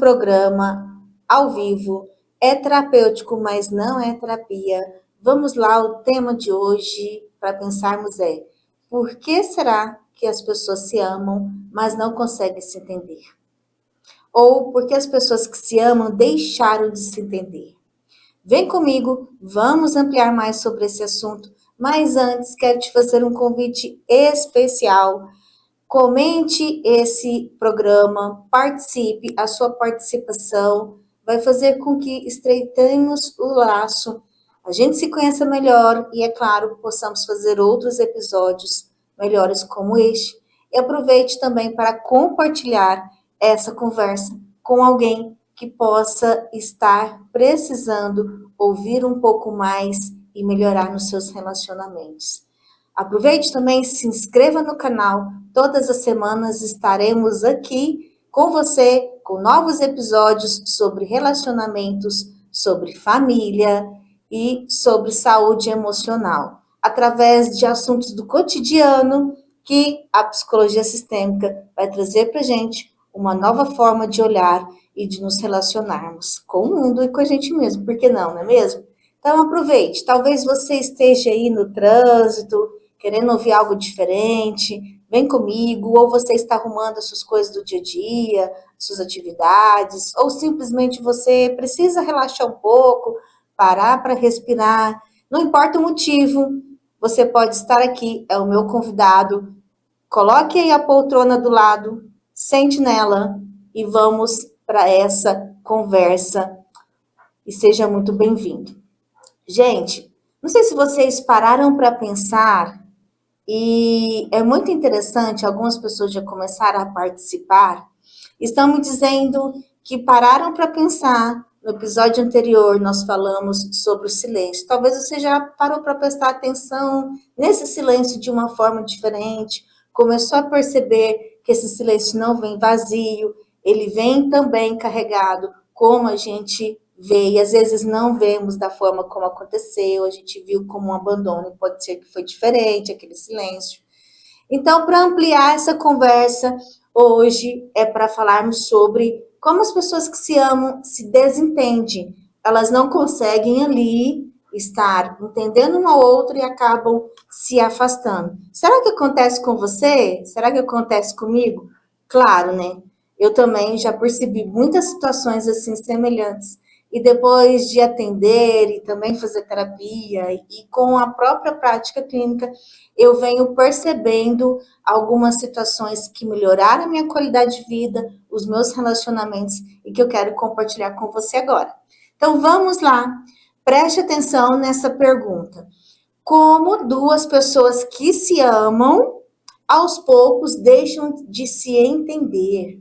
programa ao vivo. É terapêutico, mas não é terapia. Vamos lá, o tema de hoje para pensarmos é: por que será que as pessoas se amam, mas não conseguem se entender? Ou por que as pessoas que se amam deixaram de se entender? Vem comigo, vamos ampliar mais sobre esse assunto. Mas antes, quero te fazer um convite especial. Comente esse programa, participe, a sua participação vai fazer com que estreitemos o laço, a gente se conheça melhor e, é claro, possamos fazer outros episódios melhores como este. E aproveite também para compartilhar essa conversa com alguém que possa estar precisando ouvir um pouco mais e melhorar nos seus relacionamentos. Aproveite também, se inscreva no canal. Todas as semanas estaremos aqui com você, com novos episódios sobre relacionamentos, sobre família e sobre saúde emocional, através de assuntos do cotidiano que a psicologia sistêmica vai trazer para a gente uma nova forma de olhar e de nos relacionarmos com o mundo e com a gente mesmo. Por que não, não é mesmo? Então aproveite. Talvez você esteja aí no trânsito, querendo ouvir algo diferente, vem comigo, ou você está arrumando as suas coisas do dia a dia, suas atividades, ou simplesmente você precisa relaxar um pouco, parar para respirar, não importa o motivo, você pode estar aqui, é o meu convidado, coloque aí a poltrona do lado, sente nela e vamos para essa conversa e seja muito bem-vindo. Gente, não sei se vocês pararam para pensar. E é muito interessante, algumas pessoas já começaram a participar, estão me dizendo que pararam para pensar. No episódio anterior, nós falamos sobre o silêncio. Talvez você já parou para prestar atenção nesse silêncio de uma forma diferente, começou a perceber que esse silêncio não vem vazio, ele vem também carregado, como a gente vê, e às vezes não vemos da forma como aconteceu, a gente viu como um abandono, pode ser que foi diferente, aquele silêncio. Então, para ampliar essa conversa, hoje é para falarmos sobre como as pessoas que se amam se desentendem. Elas não conseguem ali estar entendendo uma outra e acabam se afastando. Será que acontece com você? Será que acontece comigo? Claro, né? Eu também já percebi muitas situações assim semelhantes. E depois de atender e também fazer terapia e com a própria prática clínica, eu venho percebendo algumas situações que melhoraram a minha qualidade de vida, os meus relacionamentos e que eu quero compartilhar com você agora. Então vamos lá, preste atenção nessa pergunta. Como duas pessoas que se amam, aos poucos deixam de se entender?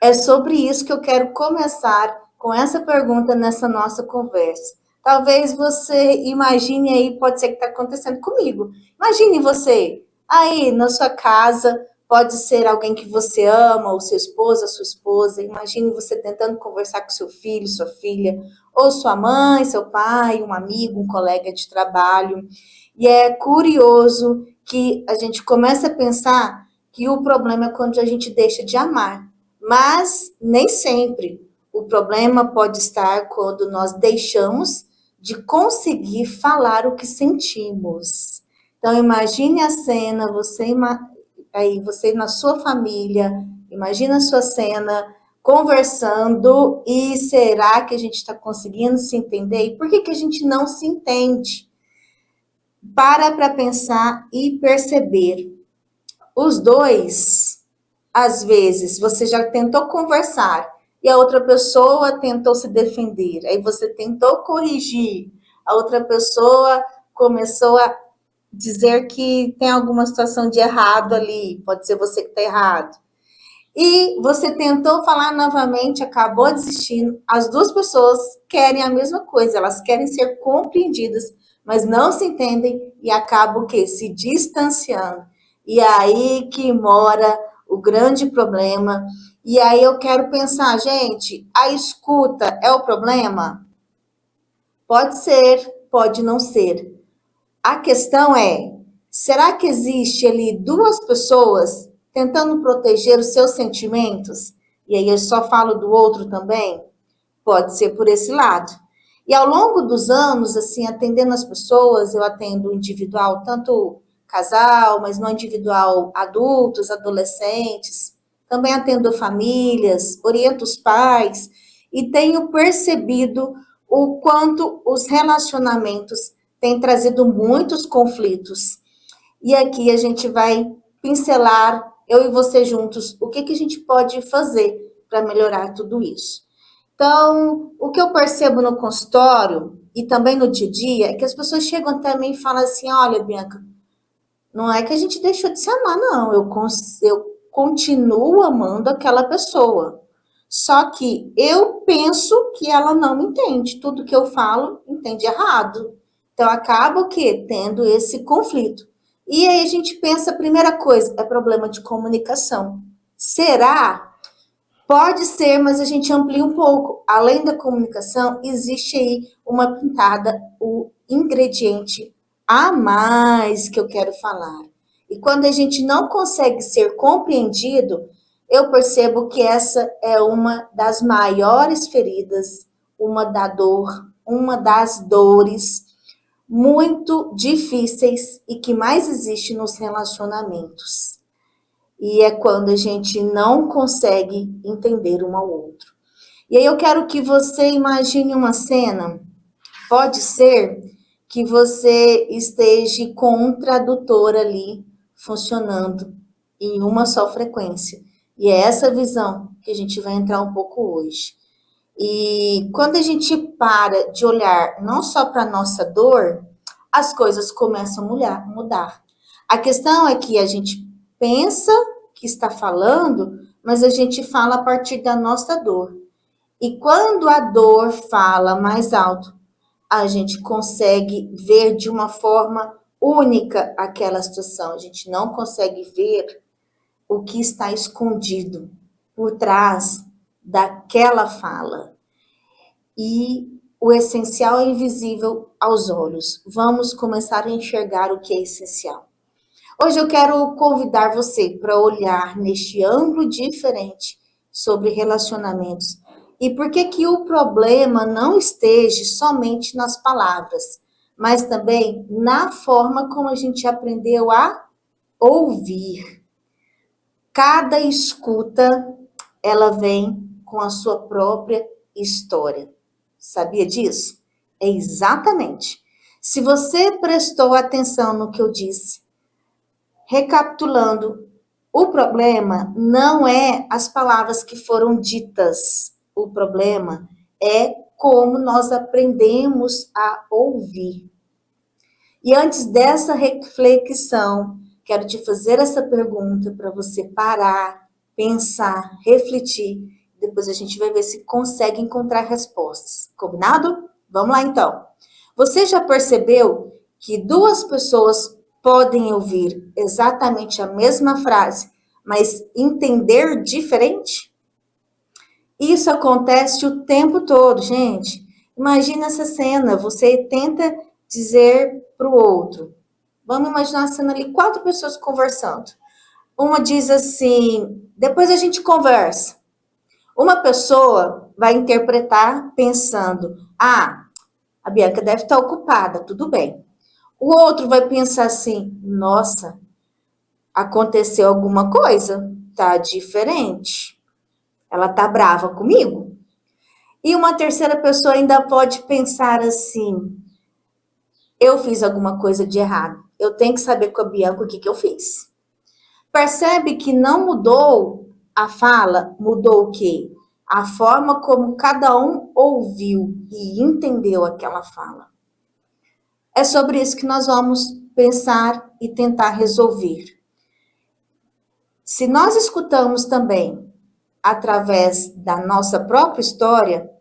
É sobre isso que eu quero começar com essa pergunta nessa nossa conversa. Talvez você imagine aí, pode ser que está acontecendo comigo. Imagine você aí na sua casa, pode ser alguém que você ama, ou seu esposo, a sua esposa. Imagine você tentando conversar com seu filho, sua filha, ou sua mãe, seu pai, um amigo, um colega de trabalho. E é curioso que a gente começa a pensar que o problema é quando a gente deixa de amar. Mas nem sempre. O problema pode estar quando nós deixamos de conseguir falar o que sentimos. Então imagine a cena, você na sua família, imagina a sua cena conversando e será que a gente está conseguindo se entender? E por que a gente não se entende? Para pensar e perceber. Os dois, às vezes, você já tentou conversar e a outra pessoa tentou se defender. Aí você tentou corrigir, a outra pessoa começou a dizer que tem alguma situação de errado ali, pode ser você que está errado. E você tentou falar novamente, acabou desistindo. As duas pessoas querem a mesma coisa, elas querem ser compreendidas, mas não se entendem e acabam o quê? Se distanciando. E aí que mora o grande problema. E aí eu quero pensar, gente, a escuta é o problema? Pode ser, pode não ser. A questão é, será que existe ali duas pessoas tentando proteger os seus sentimentos? e aí eu só falo do outro também? Pode ser por esse lado. E ao longo dos anos, assim, atendendo as pessoas, eu atendo individual, tanto casal, mas não individual, adultos, adolescentes, também atendo famílias, oriento os pais, e tenho percebido o quanto os relacionamentos têm trazido muitos conflitos. E aqui a gente vai pincelar, eu e você juntos, o que a gente pode fazer para melhorar tudo isso. Então, o que eu percebo no consultório e também no dia a dia é que as pessoas chegam até mim e falam assim: olha, Bianca, não é que a gente deixou de se amar, não. Eu continuo amando aquela pessoa. Só que eu penso que ela não me entende. Tudo que eu falo, entende errado. Então, acaba o quê? Tendo esse conflito. E aí a gente pensa, a primeira coisa, é problema de comunicação. Será? Pode ser, mas a gente amplia um pouco. Além da comunicação, existe aí uma pitada, o ingrediente a mais que eu quero falar. E quando a gente não consegue ser compreendido, eu percebo que essa é uma das maiores feridas, uma da dor, uma das dores muito difíceis e que mais existe nos relacionamentos. E é quando a gente não consegue entender um ao outro. E aí eu quero que você imagine uma cena. Pode ser que você esteja com um tradutor ali funcionando em uma só frequência. E é essa visão que a gente vai entrar um pouco hoje. E quando a gente para de olhar não só para a nossa dor, as coisas começam a mudar. A questão é que a gente pensa que está falando, mas a gente fala a partir da nossa dor. E quando a dor fala mais alto, a gente consegue ver de uma forma única aquela situação. A gente não consegue ver o que está escondido por trás daquela fala. E o essencial é invisível aos olhos. Vamos começar a enxergar o que é essencial. Hoje eu quero convidar você para olhar neste ângulo diferente sobre relacionamentos e por que o problema não esteja somente nas palavras, mas também na forma como a gente aprendeu a ouvir. Cada escuta, ela vem com a sua própria história. Sabia disso? É exatamente. Se você prestou atenção no que eu disse, recapitulando, o problema não é as palavras que foram ditas. O problema é como nós aprendemos a ouvir. E antes dessa reflexão, quero te fazer essa pergunta para você parar, pensar, refletir. Depois a gente vai ver se consegue encontrar respostas. Combinado? Vamos lá então. Você já percebeu que duas pessoas podem ouvir exatamente a mesma frase, mas entender diferente? Isso acontece o tempo todo, gente. Imagina essa cena, você tenta dizer para o outro. Vamos imaginar a cena ali, 4 pessoas conversando. Uma diz assim, depois a gente conversa. Uma pessoa vai interpretar pensando, a Bianca deve estar ocupada, tudo bem. O outro vai pensar assim, nossa, aconteceu alguma coisa, tá diferente. Ela tá brava comigo. E uma terceira pessoa ainda pode pensar assim, eu fiz alguma coisa de errado. Eu tenho que saber com a Bianca o que eu fiz. Percebe que não mudou a fala, mudou o quê? A forma como cada um ouviu e entendeu aquela fala. É sobre isso que nós vamos pensar e tentar resolver. Se nós escutamos também através da nossa própria história,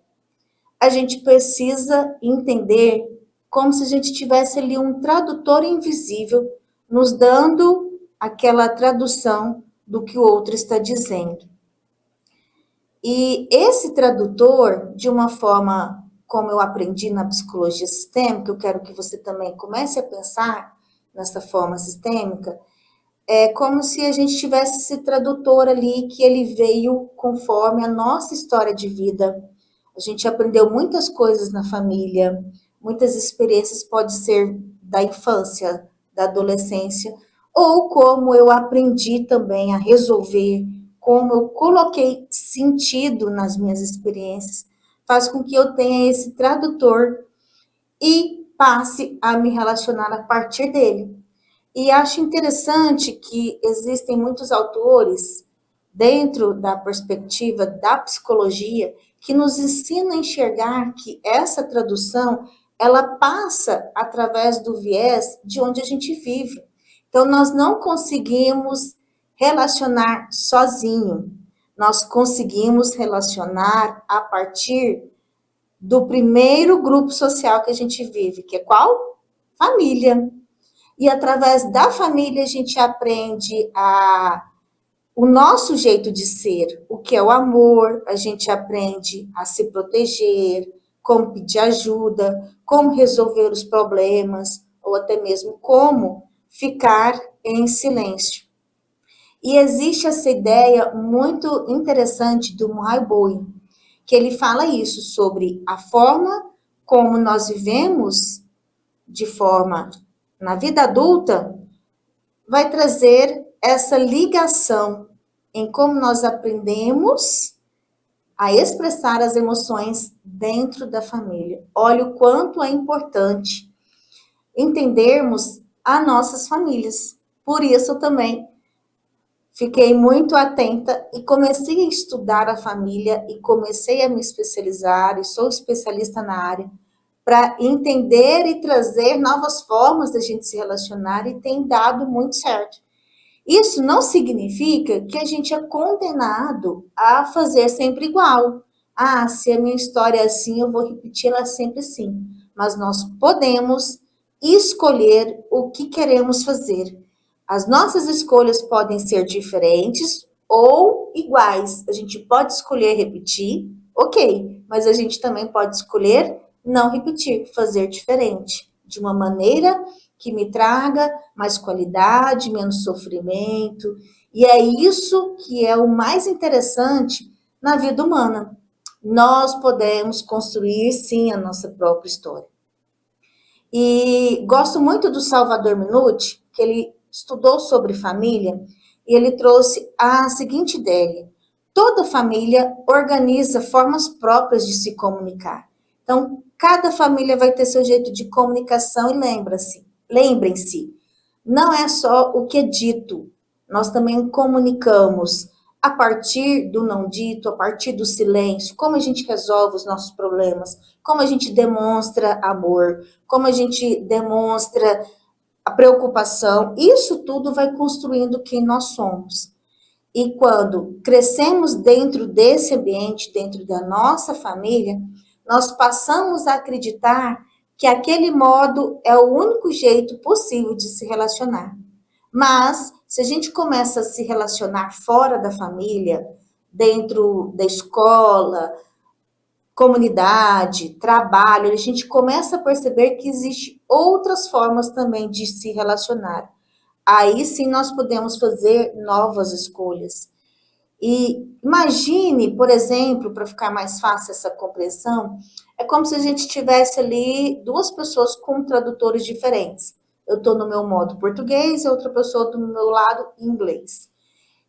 a gente precisa entender como se a gente tivesse ali um tradutor invisível nos dando aquela tradução do que o outro está dizendo. E esse tradutor, de uma forma como eu aprendi na psicologia sistêmica, eu quero que você também comece a pensar nessa forma sistêmica, É como se a gente tivesse esse tradutor ali, que ele veio conforme a nossa história de vida. A gente aprendeu muitas coisas na família, muitas experiências pode ser da infância, da adolescência, ou como eu aprendi também a resolver, como eu coloquei sentido nas minhas experiências, faz com que eu tenha esse tradutor e passe a me relacionar a partir dele. E acho interessante que existem muitos autores, dentro da perspectiva da psicologia, que nos ensinam a enxergar que essa tradução, ela passa através do viés de onde a gente vive. Então, nós não conseguimos relacionar sozinho, nós conseguimos relacionar a partir do primeiro grupo social que a gente vive, que é qual? Família. E através da família a gente aprende o nosso jeito de ser, o que é o amor, a gente aprende a se proteger, como pedir ajuda, como resolver os problemas, ou até mesmo como ficar em silêncio. E existe essa ideia muito interessante do Muhaiboi, que ele fala isso sobre a forma como nós vivemos de forma na vida adulta, vai trazer essa ligação em como nós aprendemos a expressar as emoções dentro da família. Olha o quanto é importante entendermos as nossas famílias. Por isso também fiquei muito atenta e comecei a estudar a família e comecei a me especializar e sou especialista na área para entender e trazer novas formas da gente se relacionar e tem dado muito certo. Isso não significa que a gente é condenado a fazer sempre igual. Ah, se a minha história é assim, eu vou repeti-la sempre assim. Mas nós podemos escolher o que queremos fazer. As nossas escolhas podem ser diferentes ou iguais. A gente pode escolher repetir, ok, mas a gente também pode escolher não repetir, fazer diferente, de uma maneira que me traga mais qualidade, menos sofrimento. E é isso que é o mais interessante na vida humana. Nós podemos construir, sim, a nossa própria história. E gosto muito do Salvador Minuti, que ele estudou sobre família, e ele trouxe a seguinte ideia: toda família organiza formas próprias de se comunicar. Então, cada família vai ter seu jeito de comunicação e lembrem-se, não é só o que é dito, nós também comunicamos a partir do não dito, a partir do silêncio, como a gente resolve os nossos problemas, como a gente demonstra amor, como a gente demonstra a preocupação. Isso tudo vai construindo quem nós somos. E quando crescemos dentro desse ambiente, dentro da nossa família, nós passamos a acreditar que aquele modo é o único jeito possível de se relacionar. Mas, se a gente começa a se relacionar fora da família, dentro da escola, comunidade, trabalho, a gente começa a perceber que existe outras formas também de se relacionar. Aí sim nós podemos fazer novas escolhas. E imagine, por exemplo, para ficar mais fácil essa compreensão, é como se a gente tivesse ali duas pessoas com tradutores diferentes. Eu estou no meu modo português e outra pessoa do meu lado inglês.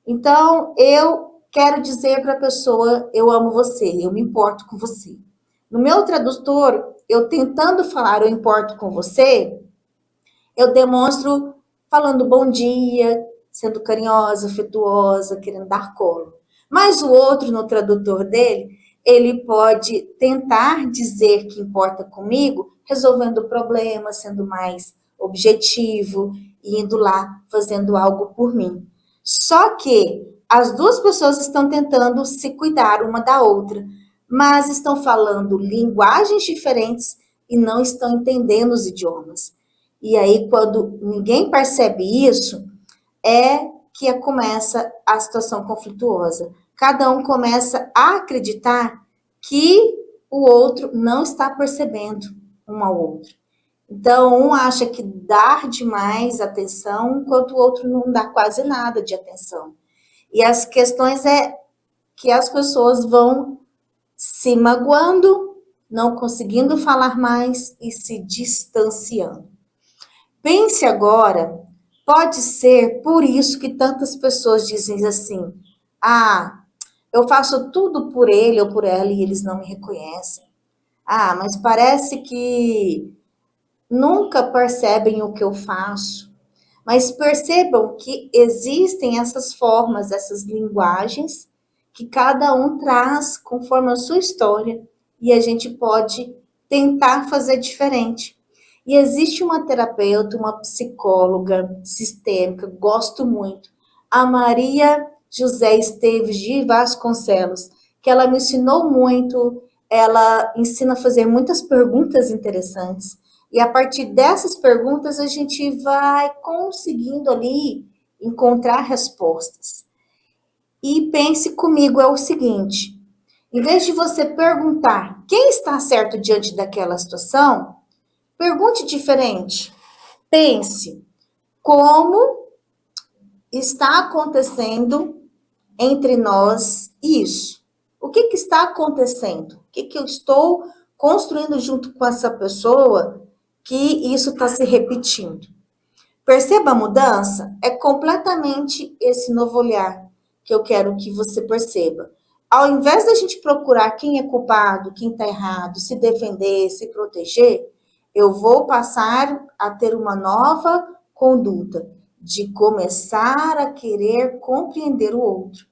Então, eu quero dizer para a pessoa, eu amo você, eu me importo com você. No meu tradutor, eu tentando falar eu importo com você, eu demonstro falando bom dia, sendo carinhosa, afetuosa, querendo dar colo. Mas o outro, no tradutor dele, ele pode tentar dizer que importa comigo, resolvendo o problema, sendo mais objetivo, indo lá, fazendo algo por mim. Só que as duas pessoas estão tentando se cuidar uma da outra, mas estão falando linguagens diferentes e não estão entendendo os idiomas. E aí, quando ninguém percebe isso, é que começa a situação conflituosa. Cada um começa a acreditar que o outro não está percebendo um ao outro. Então, um acha que dá demais atenção, enquanto o outro não dá quase nada de atenção. E as questões é que as pessoas vão se magoando, não conseguindo falar mais e se distanciando. Pense agora, pode ser por isso que tantas pessoas dizem assim: ah, eu faço tudo por ele ou por ela e eles não me reconhecem. Ah, mas parece que nunca percebem o que eu faço. Mas percebam que existem essas formas, essas linguagens, que cada um traz conforme a sua história, e a gente pode tentar fazer diferente. E existe uma terapeuta, uma psicóloga sistêmica, gosto muito, a Maria José Esteves de Vasconcelos, que ela me ensinou muito, ela ensina a fazer muitas perguntas interessantes. E a partir dessas perguntas, a gente vai conseguindo ali encontrar respostas. E pense comigo, é o seguinte: em vez de você perguntar quem está certo diante daquela situação, pergunte diferente. Pense como está acontecendo entre nós isso. O que está acontecendo? O que eu estou construindo junto com essa pessoa que isso está se repetindo? Perceba a mudança? É completamente esse novo olhar que eu quero que você perceba. Ao invés da gente procurar quem é culpado, quem está errado, se defender, se proteger, eu vou passar a ter uma nova conduta de começar a querer compreender o outro.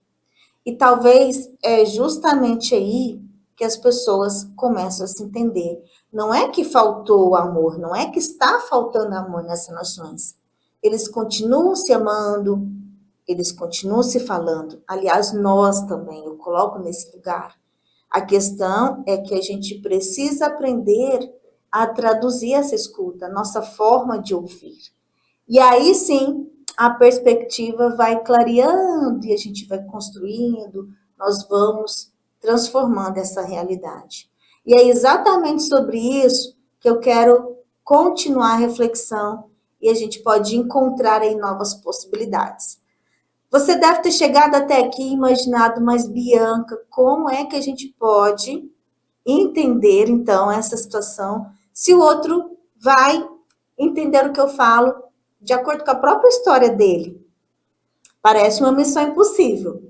E talvez é justamente aí que as pessoas começam a se entender. Não é que faltou amor, não é que está faltando amor nessas nações. Eles continuam se amando, eles continuam se falando. Aliás, nós também, eu coloco nesse lugar. A questão é que a gente precisa aprender a traduzir essa escuta, a nossa forma de ouvir. E aí sim, a perspectiva vai clareando e a gente vai construindo, nós vamos transformando essa realidade. E é exatamente sobre isso que eu quero continuar a reflexão e a gente pode encontrar aí novas possibilidades. Você deve ter chegado até aqui e imaginado, mas Bianca, como é que a gente pode entender então essa situação se o outro vai entender o que eu falo de acordo com a própria história dele? Parece uma missão impossível.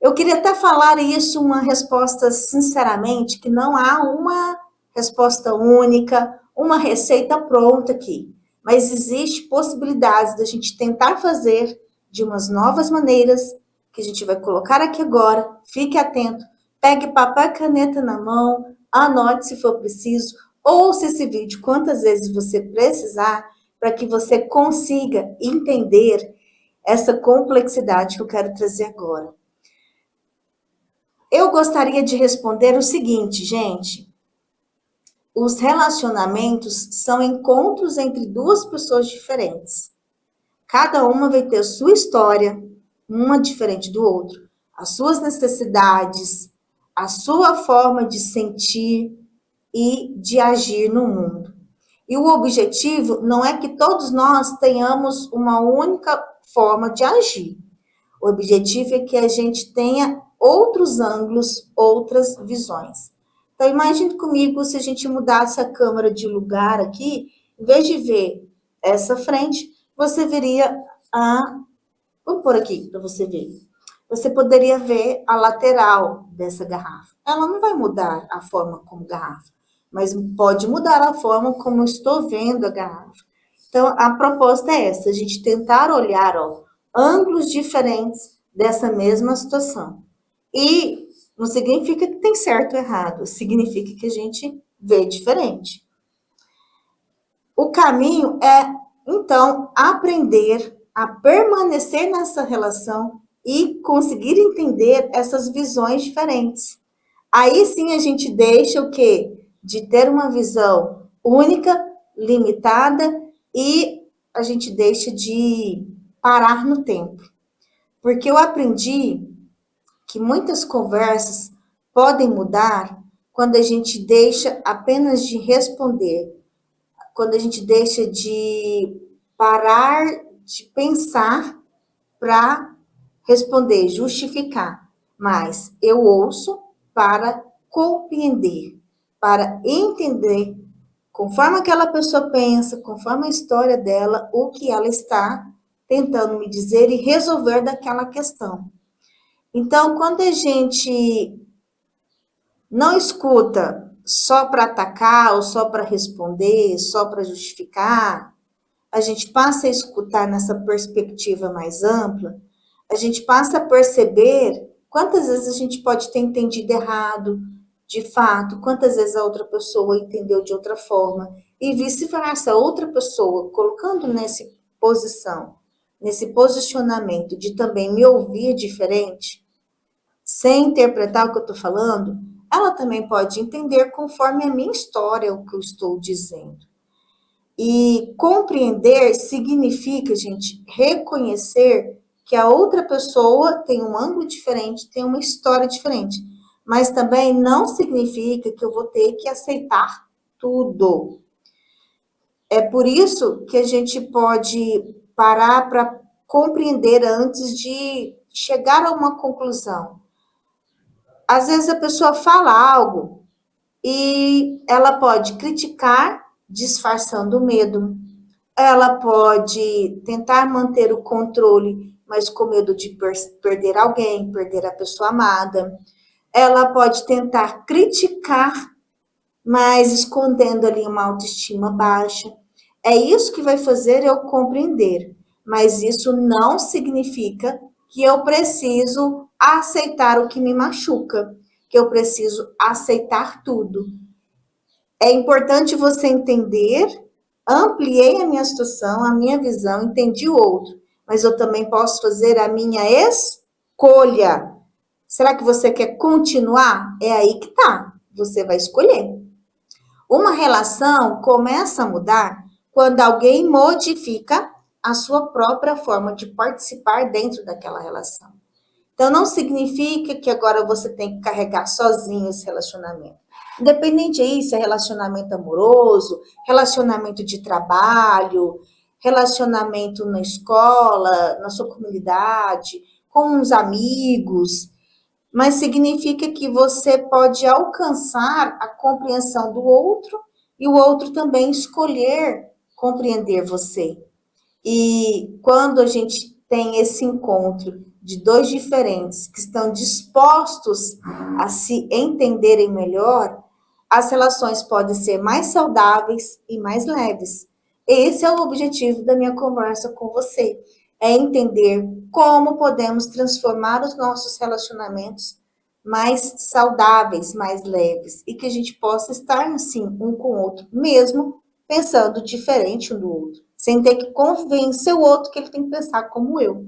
Eu queria até falar isso, uma resposta sinceramente, que não há uma resposta única, uma receita pronta aqui. Mas existe possibilidades da gente tentar fazer de umas novas maneiras, que a gente vai colocar aqui agora. Fique atento, pegue papel e caneta na mão, anote se for preciso, ouça esse vídeo quantas vezes você precisar, para que você consiga entender essa complexidade que eu quero trazer agora. Eu gostaria de responder o seguinte, gente. Os relacionamentos são encontros entre duas pessoas diferentes. Cada uma vai ter a sua história, uma diferente do outro, as suas necessidades, a sua forma de sentir e de agir no mundo. E o objetivo não é que todos nós tenhamos uma única forma de agir. O objetivo é que a gente tenha outros ângulos, outras visões. Então, imagine comigo se a gente mudasse a câmera de lugar aqui, em vez de ver essa frente, você veria a. Vamos pôr aqui para você ver. Você poderia ver a lateral dessa garrafa. Ela não vai mudar a forma como garrafa, mas pode mudar a forma como eu estou vendo a garrafa. Então, a proposta é essa, a gente tentar olhar, ângulos diferentes dessa mesma situação. E não significa que tem certo ou errado, significa que a gente vê diferente. O caminho é, então, aprender a permanecer nessa relação e conseguir entender essas visões diferentes. Aí sim a gente deixa o quê? De ter uma visão única, limitada, e a gente deixa de parar no tempo. Porque eu aprendi que muitas conversas podem mudar quando a gente deixa apenas de responder. quando a gente deixa de parar de pensar para responder, justificar, mas eu ouço para compreender, para entender, conforme aquela pessoa pensa, conforme a história dela, o que ela está tentando me dizer e resolver daquela questão. Então, quando a gente não escuta só para atacar ou só para responder, só para justificar, a gente passa a escutar nessa perspectiva mais ampla, a gente passa a perceber quantas vezes a gente pode ter entendido errado, de fato, quantas vezes a outra pessoa entendeu de outra forma, e vice-versa, a outra pessoa, colocando nessa posição, nesse posicionamento de também me ouvir diferente, sem interpretar o que eu estou falando, ela também pode entender conforme a minha história, o que eu estou dizendo. E compreender significa, gente, reconhecer que a outra pessoa tem um ângulo diferente, tem uma história diferente. Mas também não significa que eu vou ter que aceitar tudo. É por isso que a gente pode parar para compreender antes de chegar a uma conclusão. Às vezes a pessoa fala algo e ela pode criticar disfarçando o medo. Ela pode tentar manter o controle, mas com medo de perder alguém, perder a pessoa amada. Ela pode tentar criticar, mas escondendo ali uma autoestima baixa. É isso que vai fazer eu compreender, mas isso não significa que eu preciso aceitar o que me machuca, que eu preciso aceitar tudo. É importante você entender, ampliei a minha situação, a minha visão, entendi o outro, mas eu também posso fazer a minha escolha. Será que você quer continuar? É aí que tá. Você vai escolher. Uma relação começa a mudar quando alguém modifica a sua própria forma de participar dentro daquela relação. Então, não significa que agora você tem que carregar sozinho esse relacionamento. Independente aí se é relacionamento amoroso, relacionamento de trabalho, relacionamento na escola, na sua comunidade, com os amigos, mas significa que você pode alcançar a compreensão do outro e o outro também escolher compreender você. E quando a gente tem esse encontro de dois diferentes que estão dispostos a se entenderem melhor, as relações podem ser mais saudáveis e mais leves. Esse é o objetivo da minha conversa com você, é entender como podemos transformar os nossos relacionamentos mais saudáveis, mais leves, e que a gente possa estar, assim, um com o outro, mesmo pensando diferente um do outro, sem ter que convencer o outro que ele tem que pensar como eu.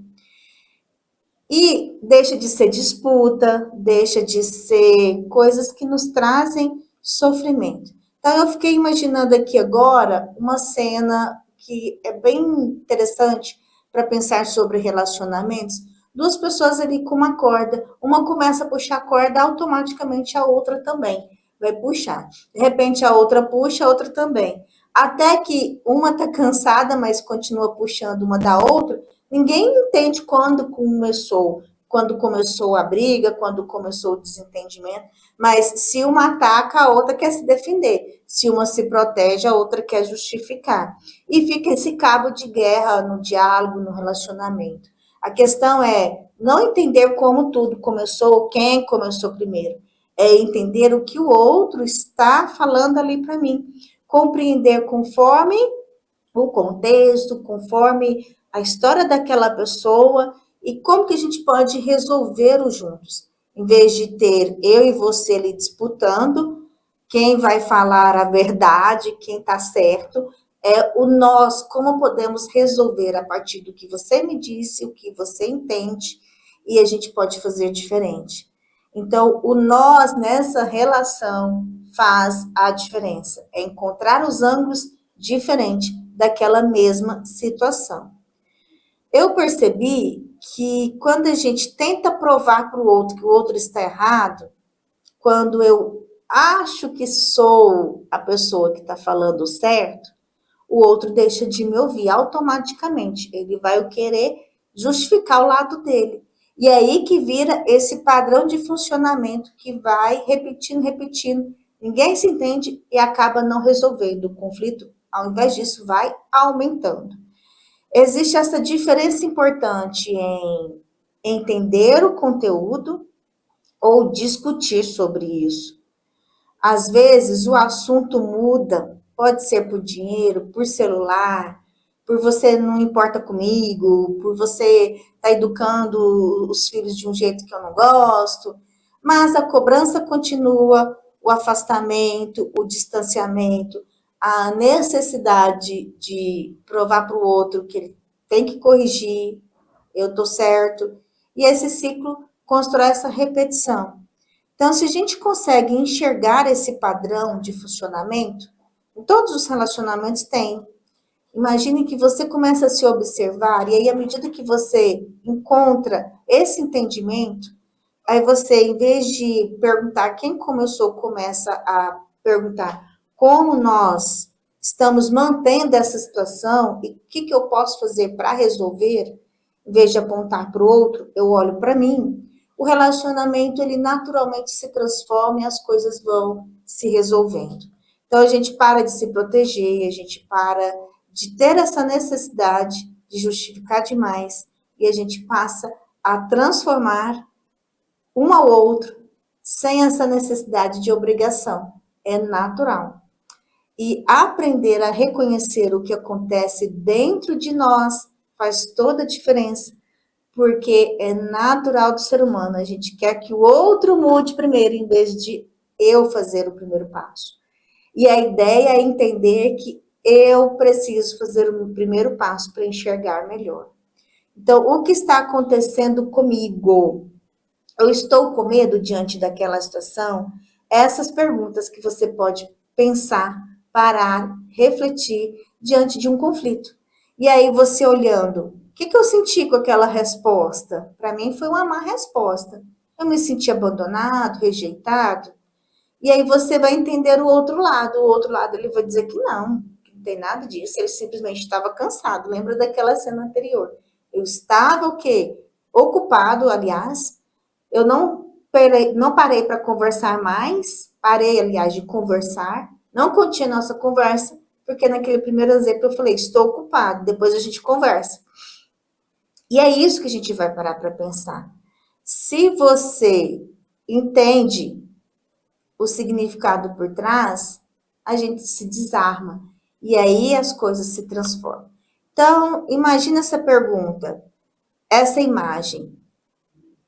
E deixa de ser disputa, deixa de ser coisas que nos trazem sofrimento. Então, eu fiquei imaginando aqui agora uma cena que é bem interessante para pensar sobre relacionamentos. Duas pessoas ali com uma corda, uma começa a puxar a corda, automaticamente a outra também vai puxar. De repente a outra puxa, a outra também. Até que uma está cansada, mas continua puxando uma da outra. Ninguém entende quando começou a briga, quando começou o desentendimento, mas se uma ataca, a outra quer se defender. Se uma se protege, a outra quer justificar. E fica esse cabo de guerra no diálogo, no relacionamento. A questão é não entender como tudo começou, quem começou primeiro. É entender o que o outro está falando ali para mim. Compreender conforme o contexto, conforme a história daquela pessoa e como que a gente pode resolver os juntos. Em vez de ter eu e você ali disputando, quem vai falar a verdade, quem está certo, é o nós, como podemos resolver a partir do que você me disse, o que você entende, e a gente pode fazer diferente. Então, o nós nessa relação faz a diferença. É encontrar os ângulos diferentes daquela mesma situação. Eu percebi que quando a gente tenta provar para o outro que o outro está errado, quando eu acho que sou a pessoa que está falando certo, o outro deixa de me ouvir automaticamente. Ele vai querer justificar o lado dele. E é aí que vira esse padrão de funcionamento que vai repetindo, repetindo. Ninguém se entende e acaba não resolvendo o conflito. Ao invés disso, vai aumentando. Existe essa diferença importante em entender o conteúdo ou discutir sobre isso. Às vezes o assunto muda, pode ser por dinheiro, por celular, por você não importa comigo, por você estar educando os filhos de um jeito que eu não gosto, mas a cobrança continua, o afastamento, o distanciamento, a necessidade de provar para o outro que ele tem que corrigir, eu estou certo, e esse ciclo constrói essa repetição. Então, se a gente consegue enxergar esse padrão de funcionamento, em todos os relacionamentos tem. Imagine que você começa a se observar, e aí, à medida que você encontra esse entendimento, aí você, em vez de perguntar quem começou, começa a perguntar como nós estamos mantendo essa situação e o que eu posso fazer para resolver, em vez de apontar para o outro, eu olho para mim. O relacionamento, ele naturalmente se transforma e as coisas vão se resolvendo. Então, a gente para de se proteger, a gente para de ter essa necessidade de justificar demais e a gente passa a transformar um ao outro sem essa necessidade de obrigação. É natural. E aprender a reconhecer o que acontece dentro de nós faz toda a diferença, porque é natural do ser humano. A gente quer que o outro mude primeiro, em vez de eu fazer o primeiro passo. E a ideia é entender que eu preciso fazer o primeiro passo para enxergar melhor. Então, o que está acontecendo comigo? Eu estou com medo diante daquela situação? Essas perguntas que você pode pensar, parar, refletir diante de um conflito. E aí você olhando, o que eu senti com aquela resposta? Para mim foi uma má resposta. Eu me senti abandonado, rejeitado. E aí você vai entender o outro lado. O outro lado ele vai dizer que não tem nada disso. Ele simplesmente estava cansado. Lembra daquela cena anterior? Eu estava o quê? Ocupado, aliás. Eu não parei para conversar mais. Parei, aliás, de conversar. Não continuei nossa conversa, porque naquele primeiro exemplo eu falei, estou ocupado, depois a gente conversa. E é isso que a gente vai parar para pensar. Se você entende o significado por trás, a gente se desarma. E aí as coisas se transformam. Então, imagina essa pergunta, essa imagem.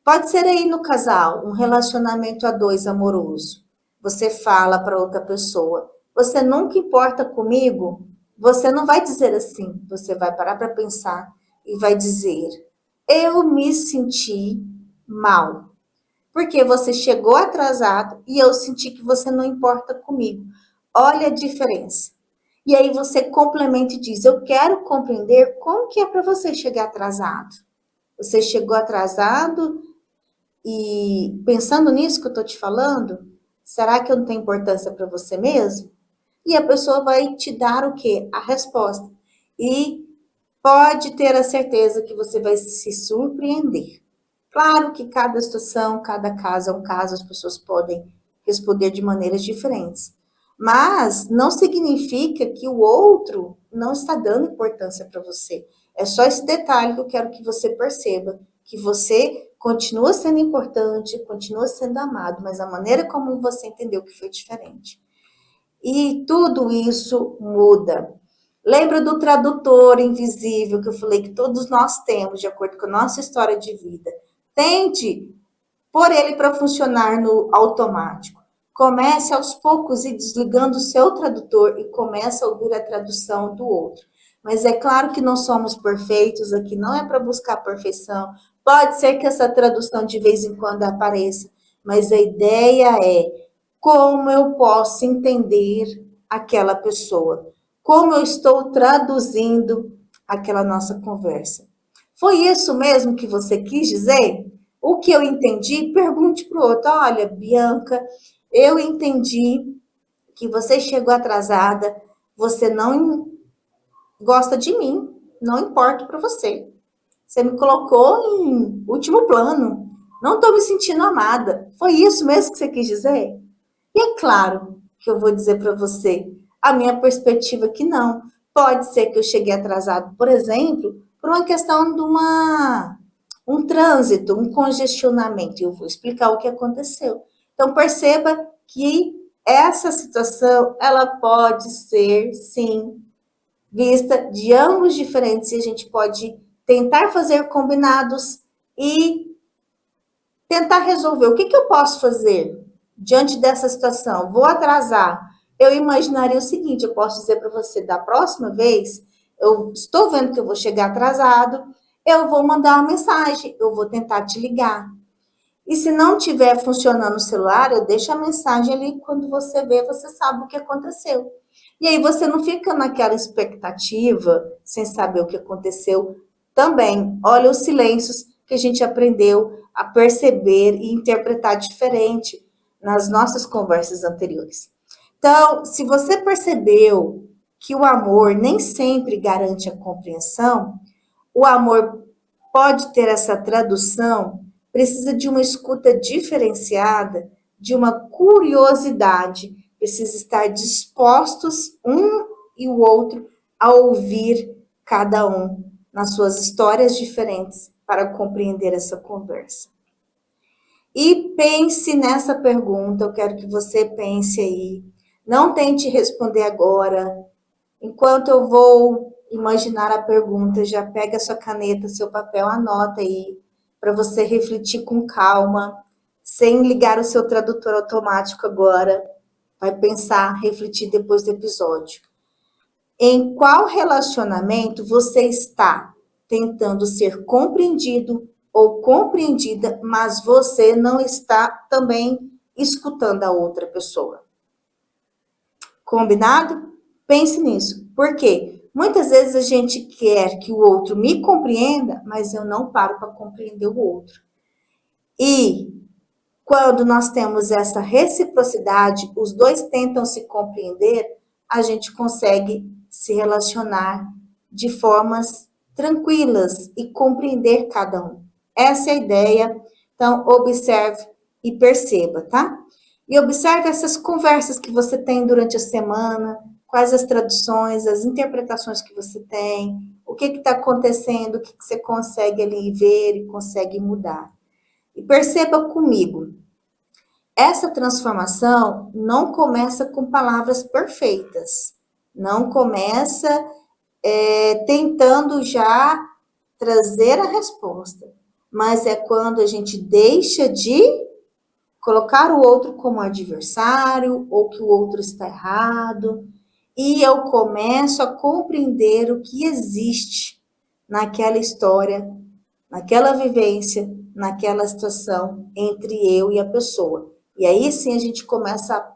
Pode ser aí no casal, um relacionamento a dois amoroso. Você fala para outra pessoa, você nunca importa comigo? Você não vai dizer assim, você vai parar para pensar e vai dizer, eu me senti mal. Porque você chegou atrasado e eu senti que você não importa comigo. Olha a diferença. E aí você complementa e diz, eu quero compreender como que é para você chegar atrasado. Você chegou atrasado e pensando nisso que eu estou te falando, será que eu não tenho importância para você mesmo? E a pessoa vai te dar o quê? A resposta. E pode ter a certeza que você vai se surpreender. Claro que cada situação, cada caso é um caso, as pessoas podem responder de maneiras diferentes. Mas não significa que o outro não está dando importância para você. É só esse detalhe que eu quero que você perceba, que você continua sendo importante, continua sendo amado, mas a maneira como você entendeu que foi diferente. E tudo isso muda. Lembra do tradutor invisível que eu falei que todos nós temos, de acordo com a nossa história de vida. Tente pôr ele para funcionar no automático. Comece aos poucos e desligando o seu tradutor e comece a ouvir a tradução do outro. Mas é claro que não somos perfeitos, aqui não é para buscar perfeição. Pode ser que essa tradução de vez em quando apareça, mas a ideia é como eu posso entender aquela pessoa, como eu estou traduzindo aquela nossa conversa. Foi isso mesmo que você quis dizer? O que eu entendi? Pergunte para o outro. Olha, Bianca, eu entendi que você chegou atrasada, você não gosta de mim, não importo para você. Você me colocou em último plano. Não estou me sentindo amada. Foi isso mesmo que você quis dizer? E é claro que eu vou dizer para você a minha perspectiva é que não. Pode ser que eu cheguei atrasado, por exemplo, por uma questão de um trânsito, um congestionamento. Eu vou explicar o que aconteceu. Então perceba que essa situação ela pode ser, sim, vista de ângulos diferentes e a gente pode tentar fazer combinados e tentar resolver. O que eu posso fazer diante dessa situação? Vou atrasar. Eu imaginaria o seguinte: eu posso dizer para você, da próxima vez, eu estou vendo que eu vou chegar atrasado, eu vou mandar uma mensagem, eu vou tentar te ligar. E se não estiver funcionando o celular, eu deixo a mensagem ali, quando você vê, você sabe o que aconteceu. E aí você não fica naquela expectativa, sem saber o que aconteceu. Também, olha os silêncios que a gente aprendeu a perceber e interpretar diferente nas nossas conversas anteriores. Então, se você percebeu que o amor nem sempre garante a compreensão, o amor pode ter essa tradução, precisa de uma escuta diferenciada, de uma curiosidade, precisa estar dispostos um e o outro a ouvir cada um nas suas histórias diferentes para compreender essa conversa. E pense nessa pergunta, eu quero que você pense aí. Não tente responder agora. Enquanto eu vou imaginar a pergunta, já pega sua caneta, seu papel, anota aí, para você refletir com calma, sem ligar o seu tradutor automático agora. Vai pensar, refletir depois do episódio. Em qual relacionamento você está tentando ser compreendido ou compreendida, mas você não está também escutando a outra pessoa? Combinado? Pense nisso. Por quê? Muitas vezes a gente quer que o outro me compreenda, mas eu não paro para compreender o outro. E quando nós temos essa reciprocidade, os dois tentam se compreender, a gente consegue se relacionar de formas tranquilas e compreender cada um. Essa é a ideia. Então, observe e perceba, tá? E observe essas conversas que você tem durante a semana, quais as traduções, as interpretações que você tem, o que está acontecendo, o que você consegue ali ver e consegue mudar. E perceba comigo, essa transformação não começa com palavras perfeitas, não começa tentando já trazer a resposta, mas é quando a gente deixa de colocar o outro como adversário ou que o outro está errado e eu começo a compreender o que existe naquela história, naquela vivência, naquela situação entre eu e a pessoa. E aí sim a gente começa a,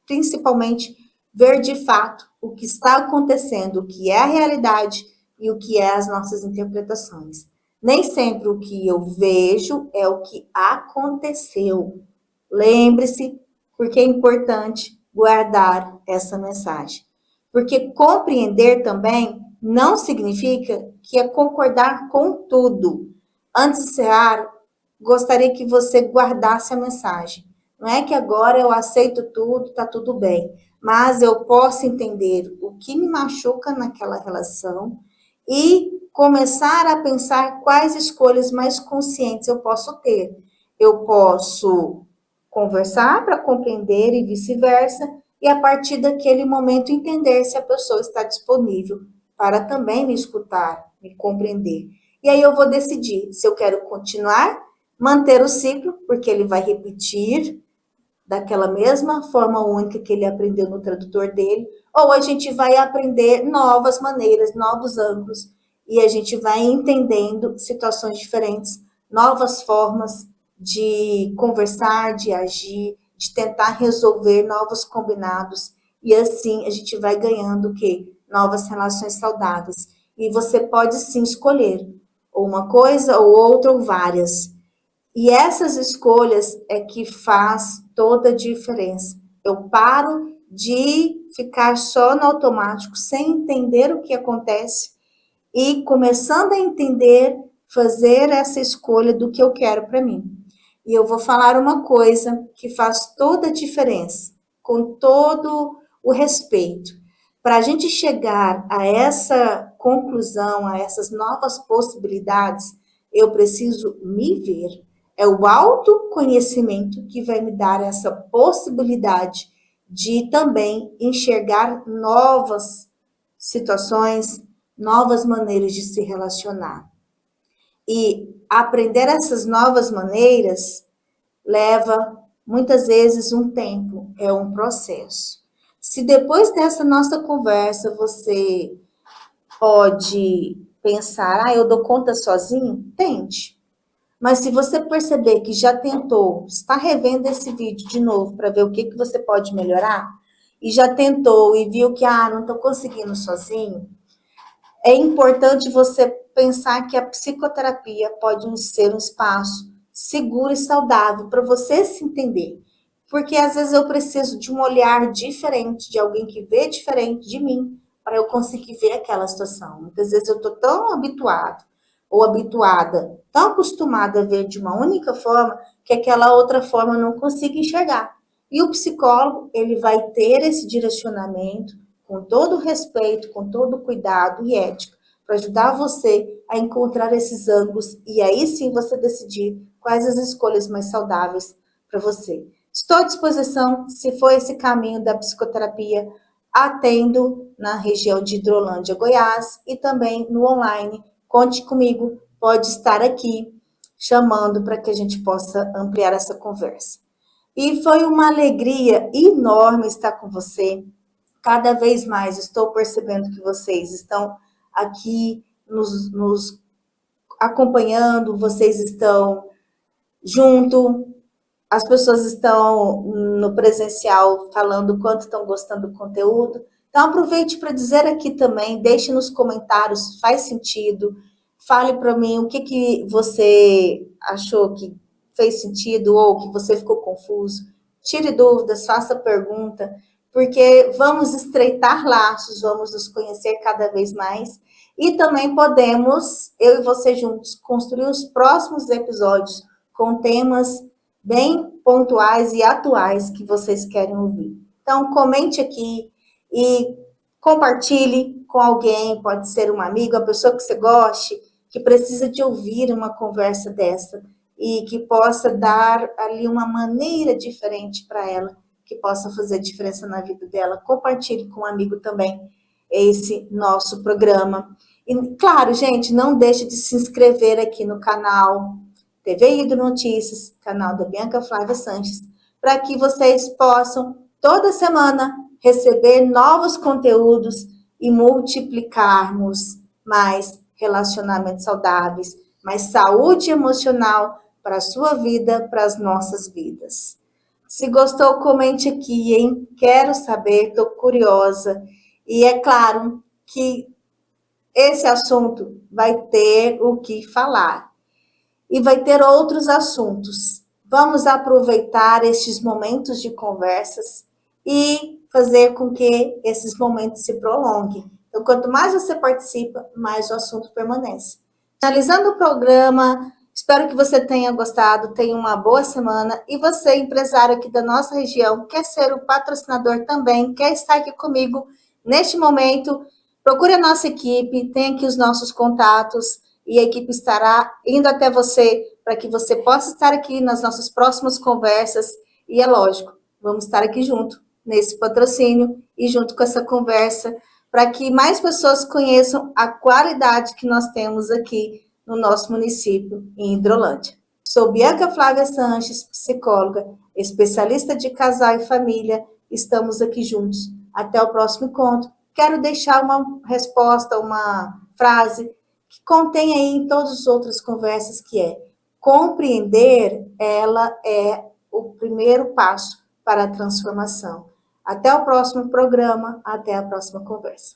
principalmente, ver de fato o que está acontecendo, o que é a realidade e o que é as nossas interpretações. Nem sempre o que eu vejo é o que aconteceu. Lembre-se, porque é importante guardar essa mensagem. Porque compreender também não significa que é concordar com tudo. Antes de encerrar, gostaria que você guardasse a mensagem. Não é que agora eu aceito tudo, está tudo bem, mas eu posso entender o que me machuca naquela relação e começar a pensar quais escolhas mais conscientes eu posso ter. Eu posso conversar para compreender e vice-versa, e a partir daquele momento entender se a pessoa está disponível para também me escutar, me compreender. E aí eu vou decidir se eu quero continuar, manter o ciclo, porque ele vai repetir daquela mesma forma única que ele aprendeu no tradutor dele, ou a gente vai aprender novas maneiras, novos ângulos, e a gente vai entendendo situações diferentes, novas formas de conversar, de agir, de tentar resolver novos combinados, e assim a gente vai ganhando o quê? Novas relações saudáveis. E você pode sim escolher ou uma coisa ou outra ou várias. E essas escolhas é que faz toda a diferença. Eu paro de ficar só no automático, sem entender o que acontece e começando a entender, fazer essa escolha do que eu quero para mim. E eu vou falar uma coisa que faz toda a diferença, com todo o respeito. Para a gente chegar a essa conclusão, a essas novas possibilidades, eu preciso me ver. É o autoconhecimento que vai me dar essa possibilidade de também enxergar novas situações, novas maneiras de se relacionar. E aprender essas novas maneiras leva muitas vezes um tempo, é um processo. Se depois dessa nossa conversa você pode pensar, eu dou conta sozinho, tente. Mas se você perceber que já tentou, está revendo esse vídeo de novo para ver o que você pode melhorar, e já tentou e viu que, não estou conseguindo sozinho, é importante você pensar que a psicoterapia pode ser um espaço seguro e saudável para você se entender. Porque às vezes eu preciso de um olhar diferente, de alguém que vê diferente de mim, para eu conseguir ver aquela situação. Muitas vezes eu estou tão habituado ou habituada, tão acostumada a ver de uma única forma, que aquela outra forma eu não consigo enxergar. E o psicólogo, ele vai ter esse direcionamento, com todo o respeito, com todo o cuidado e ética, para ajudar você a encontrar esses ângulos e aí sim você decidir quais as escolhas mais saudáveis para você. Estou à disposição, se for esse caminho da psicoterapia, atendo na região de Hidrolândia, Goiás, e também no online. Conte comigo, pode estar aqui chamando para que a gente possa ampliar essa conversa. E foi uma alegria enorme estar com você. Cada vez mais estou percebendo que vocês estão aqui nos acompanhando, vocês estão junto, as pessoas estão no presencial falando o quanto estão gostando do conteúdo. Então, aproveite para dizer aqui também, deixe nos comentários, faz sentido, fale para mim o que você achou que fez sentido ou que você ficou confuso. Tire dúvidas, faça pergunta, porque vamos estreitar laços, vamos nos conhecer cada vez mais e também podemos, eu e você juntos, construir os próximos episódios com temas bem pontuais e atuais que vocês querem ouvir. Então, comente aqui e compartilhe com alguém, pode ser um amigo, a pessoa que você goste, que precisa de ouvir uma conversa dessa e que possa dar ali uma maneira diferente para ela, que possa fazer diferença na vida dela. Compartilhe com um amigo também esse nosso programa. E, claro, gente, não deixe de se inscrever aqui no canal TV Hidro Notícias, canal da Bianca Flávia Sanches, para que vocês possam, toda semana, receber novos conteúdos e multiplicarmos mais relacionamentos saudáveis, mais saúde emocional para a sua vida, para as nossas vidas. Se gostou, comente aqui, hein? Quero saber, estou curiosa. E é claro que esse assunto vai ter o que falar. E vai ter outros assuntos. Vamos aproveitar estes momentos de conversas e fazer com que esses momentos se prolonguem. Então, quanto mais você participa, mais o assunto permanece. Finalizando o programa, espero que você tenha gostado, tenha uma boa semana. E você, empresário aqui da nossa região, quer ser o patrocinador também, quer estar aqui comigo neste momento, procure a nossa equipe, tem aqui os nossos contatos e a equipe estará indo até você para que você possa estar aqui nas nossas próximas conversas. E é lógico, vamos estar aqui junto nesse patrocínio e junto com essa conversa para que mais pessoas conheçam a qualidade que nós temos aqui no nosso município, em Hidrolândia. Sou Bianca Flávia Sanches, psicóloga, especialista de casal e família. Estamos aqui juntos. Até o próximo encontro. Quero deixar uma resposta, uma frase que contém aí em todas as outras conversas, que é: compreender, ela é o primeiro passo para a transformação. Até o próximo programa, até a próxima conversa.